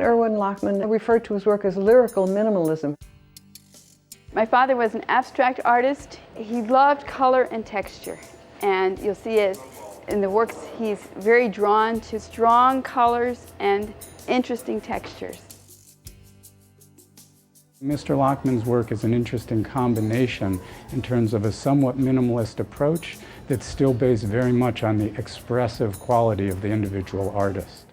Erwin Lachman referred to his work as lyrical minimalism. My father was an abstract artist. He loved color and texture, and you'll see it in the works. He's very drawn to strong colors and interesting textures. Mr. Lachman's work is an interesting combination in terms of a somewhat minimalist approach that's still based very much on the expressive quality of the individual artist.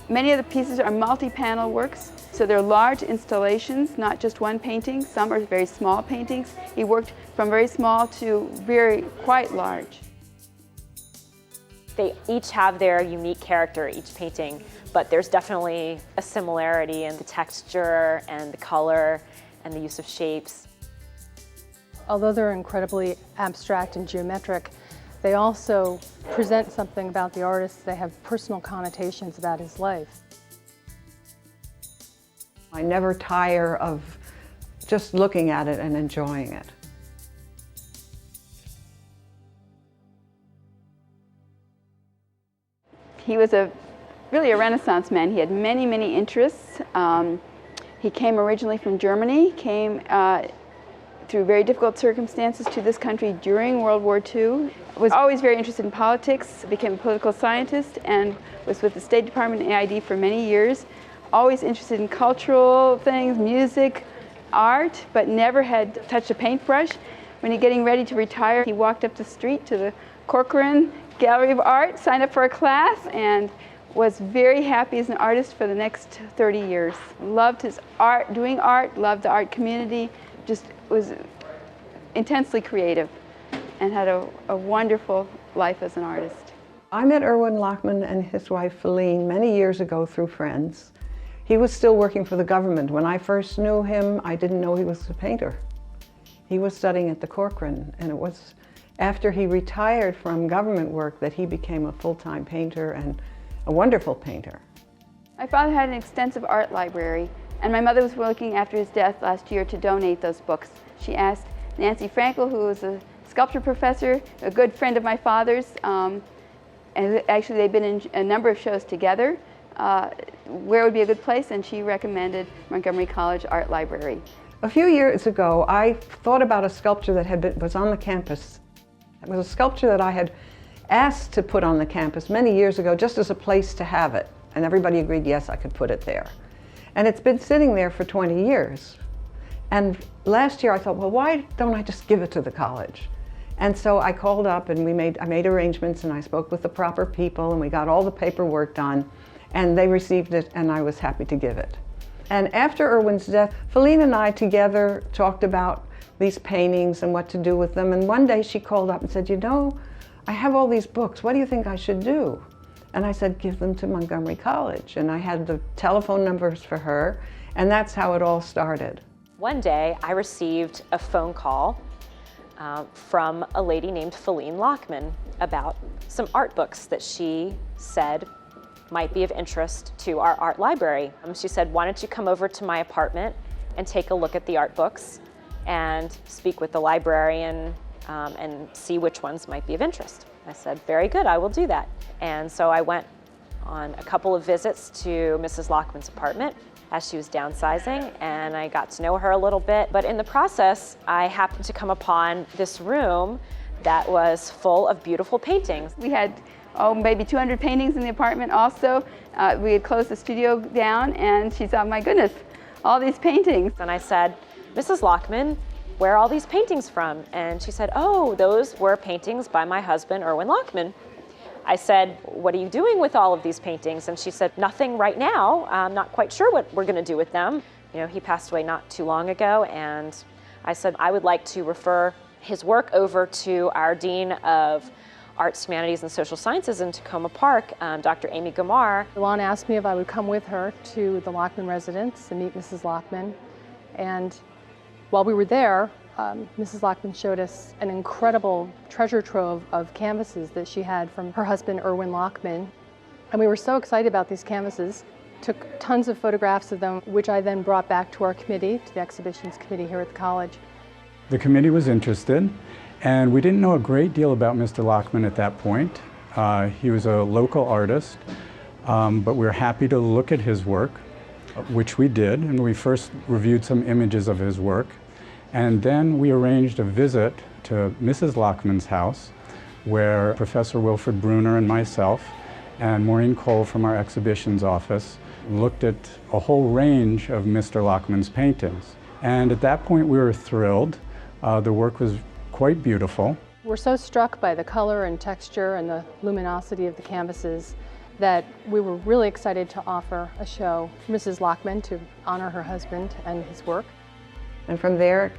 Many of the pieces are multi-panel works, so they're large installations, not just one painting. Some are very small paintings. He worked from very small to quite large. They each have their unique character, each painting, but there's definitely a similarity in the texture and the color and the use of shapes. Although they're incredibly abstract and geometric, they also present something about the artist. They have personal connotations about his life. I never tire of just looking at it and enjoying it. He was really a Renaissance man. He had many, many interests. He came originally from Germany, came through very difficult circumstances to this country during World War II. Was always very interested in politics, became a political scientist, and was with the State Department and AID for many years. Always interested in cultural things, music, art, but never had touched a paintbrush. When he was getting ready to retire, he walked up the street to the Corcoran Gallery of Art, signed up for a class, and was very happy as an artist for the next 30 years. Loved his art, doing art, loved the art community, just was intensely creative and had a wonderful life as an artist. I met Erwin Lachman and his wife Feline many years ago through friends. He was still working for the government. When I first knew him, I didn't know he was a painter. He was studying at the Corcoran, and it was after he retired from government work that he became a full-time painter and a wonderful painter. My father had an extensive art library, and my mother was working after his death last year to donate those books. She asked Nancy Frankel, who was a sculpture professor, a good friend of my father's, and actually they've been in a number of shows together, where would be a good place, and she recommended Montgomery College Art Library. A few years ago, I thought about a sculpture that was on the campus. It was a sculpture that I had asked to put on the campus many years ago, just as a place to have it. And everybody agreed, yes, I could put it there. And it's been sitting there for 20 years. And last year I thought, well, why don't I just give it to the college? And so I called up and I made arrangements, and I spoke with the proper people, and we got all the paperwork done, and they received it, and I was happy to give it. And after Erwin's death, Feline and I together talked about these paintings and what to do with them. And one day she called up and said, you know, I have all these books. What do you think I should do? And I said, give them to Montgomery College. And I had the telephone numbers for her, and that's how it all started. One day I received a phone call from a lady named Erwin Lachman about some art books that she said might be of interest to our art library. She said, why don't you come over to my apartment and take a look at the art books and speak with the librarian and see which ones might be of interest. I said, very good, I will do that. And so I went on a couple of visits to Mrs. Lachman's apartment as she was downsizing, and I got to know her a little bit. But in the process, I happened to come upon this room that was full of beautiful paintings. We had maybe 200 paintings in the apartment also. We had closed the studio down, and she thought, my goodness, all these paintings. And I said, Mrs. Lachman, where are all these paintings from? And she said, oh, those were paintings by my husband, Erwin Lachman. I said, what are you doing with all of these paintings? And she said, nothing right now. I'm not quite sure what we're going to do with them. You know, he passed away not too long ago, and I said, I would like to refer his work over to our Dean of Arts, Humanities, and Social Sciences in Tacoma Park, Dr. Amy Gumaer. Luan asked me if I would come with her to the Lachman residence and meet Mrs. Lachman. And while we were there, Mrs. Lachman showed us an incredible treasure trove of canvases that she had from her husband, Erwin Lachman. And we were so excited about these canvases, took tons of photographs of them, which I then brought back to our committee, to the exhibitions committee here at the college. The committee was interested, and we didn't know a great deal about Mr. Lachman at that point. He was a local artist, but we're happy to look at his work, which we did, and we first reviewed some images of his work, and then we arranged a visit to Mrs. Lachman's house, where Professor Wilfred Bruner and myself and Maureen Cole from our exhibitions office looked at a whole range of Mr. Lachman's paintings. And at that point we were thrilled. The work was quite beautiful. We're so struck by the color and texture and the luminosity of the canvases that we were really excited to offer a show for Mrs. Lachman to honor her husband and his work. And from there,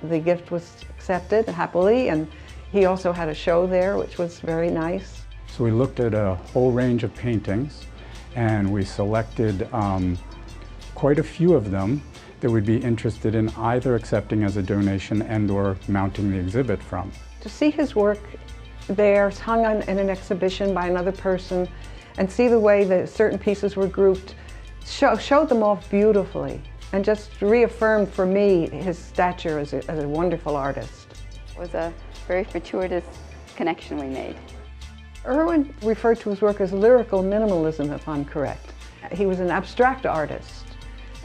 the gift was accepted happily, and he also had a show there, which was very nice. So we looked at a whole range of paintings, and we selected quite a few of them that we'd be interested in either accepting as a donation and or mounting the exhibit from. To see his work there hung in an exhibition by another person and see the way that certain pieces were grouped showed them off beautifully and just reaffirmed for me his stature as a wonderful artist. It was a very fortuitous connection we made. Erwin referred to his work as lyrical minimalism, if I'm correct. He was an abstract artist,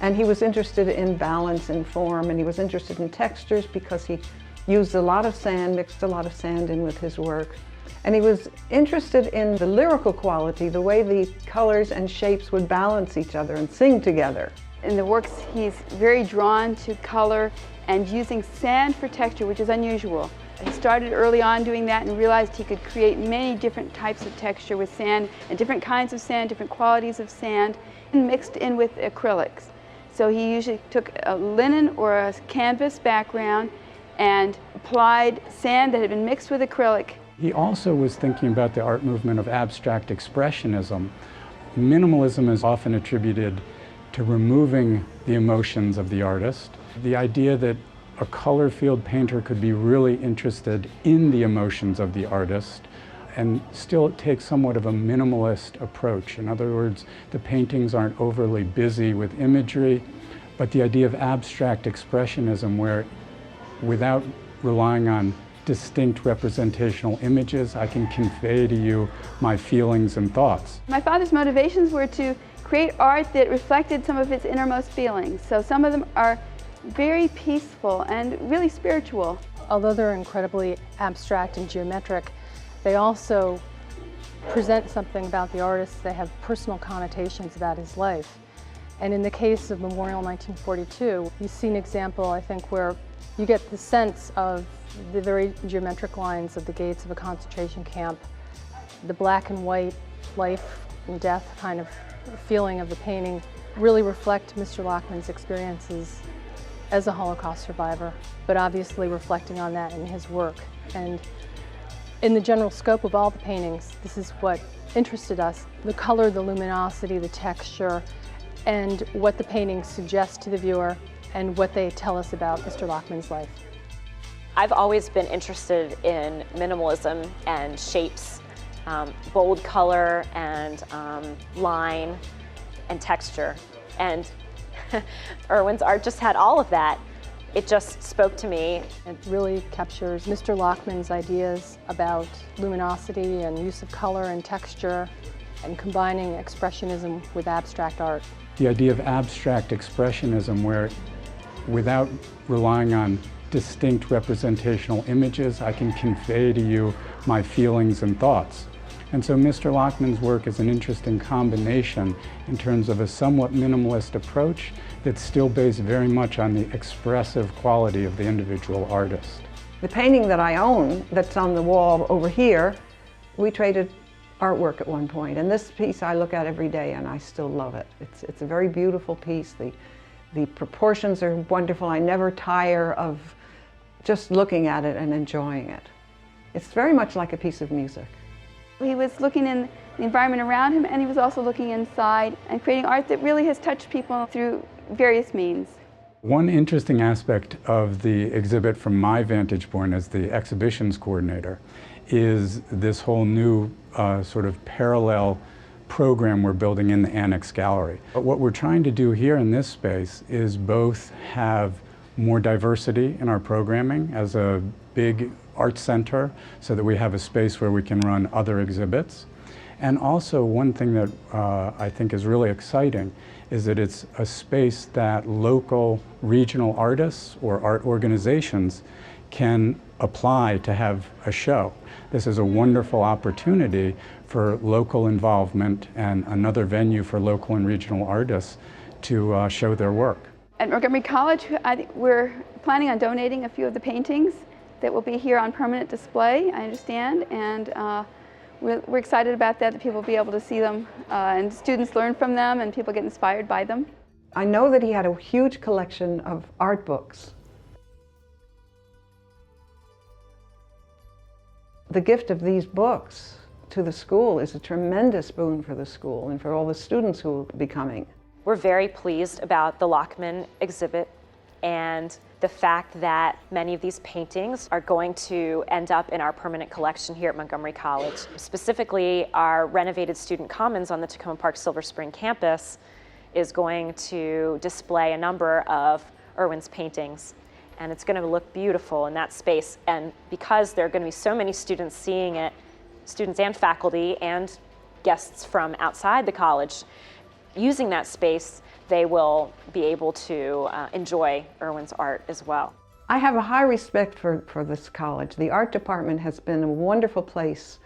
and he was interested in balance and form, and he was interested in textures because he used a lot of sand, mixed a lot of sand in with his work. And he was interested in the lyrical quality, the way the colors and shapes would balance each other and sing together. In the works, he's very drawn to color and using sand for texture, which is unusual. He started early on doing that and realized he could create many different types of texture with sand and different kinds of sand, different qualities of sand, and mixed in with acrylics. So he usually took a linen or a canvas background and applied sand that had been mixed with acrylic. He also was thinking about the art movement of abstract expressionism. Minimalism is often attributed to removing the emotions of the artist. The idea that a color field painter could be really interested in the emotions of the artist and still take somewhat of a minimalist approach. In other words, the paintings aren't overly busy with imagery, but the idea of abstract expressionism where without relying on distinct representational images, I can convey to you my feelings and thoughts. My father's motivations were to create art that reflected some of its innermost feelings. So some of them are very peaceful and really spiritual. Although they're incredibly abstract and geometric, they also present something about the artist. They have personal connotations about his life. And in the case of Memorial 1942, you see an example, I think, where you get the sense of the very geometric lines of the gates of a concentration camp, the black and white life and death kind of feeling of the painting really reflect Mr. Lachman's experiences as a Holocaust survivor, but obviously reflecting on that in his work. And in the general scope of all the paintings, this is what interested us: the color, the luminosity, the texture, and what the paintings suggest to the viewer and what they tell us about Mr. Lachman's life. I've always been interested in minimalism and shapes, bold color and line and texture. And Erwin's art just had all of that. It just spoke to me. It really captures Mr. Lachman's ideas about luminosity and use of color and texture and combining expressionism with abstract art. The idea of abstract expressionism where without relying on distinct representational images, I can convey to you my feelings and thoughts. And so Mr. Lachman's work is an interesting combination in terms of a somewhat minimalist approach that's still based very much on the expressive quality of the individual artist. The painting that I own, that's on the wall over here, we traded artwork at one point, and this piece I look at every day and I still love it. It's a very beautiful piece. The proportions are wonderful. I never tire of just looking at it and enjoying it. It's very much like a piece of music. He was looking in the environment around him, and he was also looking inside and creating art that really has touched people through various means. One interesting aspect of the exhibit from my vantage point as the exhibitions coordinator is this whole new sort of parallel program we're building in the Annex Gallery. But what we're trying to do here in this space is both have more diversity in our programming as a big art center so that we have a space where we can run other exhibits, And also one thing that I think is really exciting is that it's a space that local regional artists or art organizations can apply to have a show. This is a wonderful opportunity for local involvement and another venue for local and regional artists to show their work. At Montgomery College, we're planning on donating a few of the paintings that will be here on permanent display, I understand, and we're excited about that people will be able to see them, and students learn from them, and people get inspired by them. I know that he had a huge collection of art books. The gift of these books to the school is a tremendous boon for the school and for all the students who will be coming. We're very pleased about the Lachman exhibit and the fact that many of these paintings are going to end up in our permanent collection here at Montgomery College. Specifically, our renovated student commons on the Tacoma Park Silver Spring campus is going to display a number of Erwin's paintings. And it's going to look beautiful in that space. And because there are going to be so many students seeing it, students and faculty and guests from outside the college using that space, they will be able to enjoy Erwin's art as well. I have a high respect for this college. The art department has been a wonderful place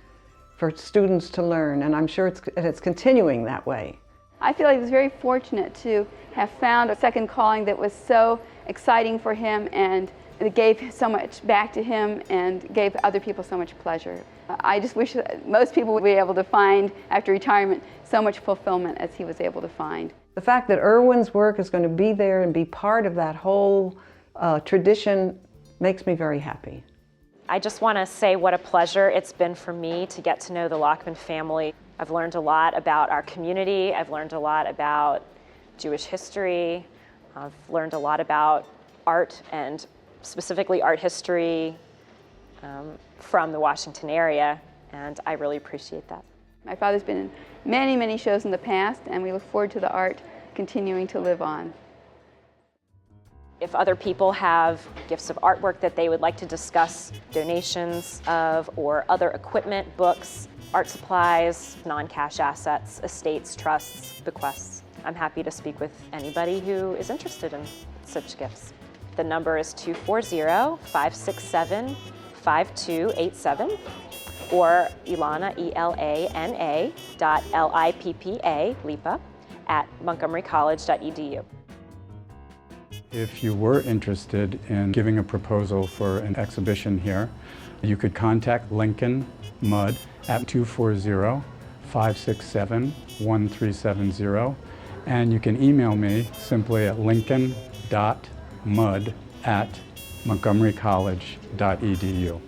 for students to learn, and I'm sure it's continuing that way. I feel like he was very fortunate to have found a second calling that was so exciting for him, and it gave so much back to him and gave other people so much pleasure. I just wish that most people would be able to find, after retirement, so much fulfillment as he was able to find. The fact that Erwin's work is going to be there and be part of that whole tradition makes me very happy. I just want to say what a pleasure it's been for me to get to know the Lachman family. I've learned a lot about our community. I've learned a lot about Jewish history. I've learned a lot about art, and specifically art history from the Washington area, and I really appreciate that. My father's been in many, many shows in the past, and we look forward to the art continuing to live on. If other people have gifts of artwork that they would like to discuss, donations of or other equipment, books, art supplies, non-cash assets, estates, trusts, bequests, I'm happy to speak with anybody who is interested in such gifts. The number is 240-567-5287 or Elana, E-L-A-N-A, .L-I-P-P-A, LIPA, at montgomerycollege.edu. If you were interested in giving a proposal for an exhibition here, you could contact Lincoln Mudd at 240-567-1370, and you can email me simply at lincoln.mudd@montgomerycollege.edu.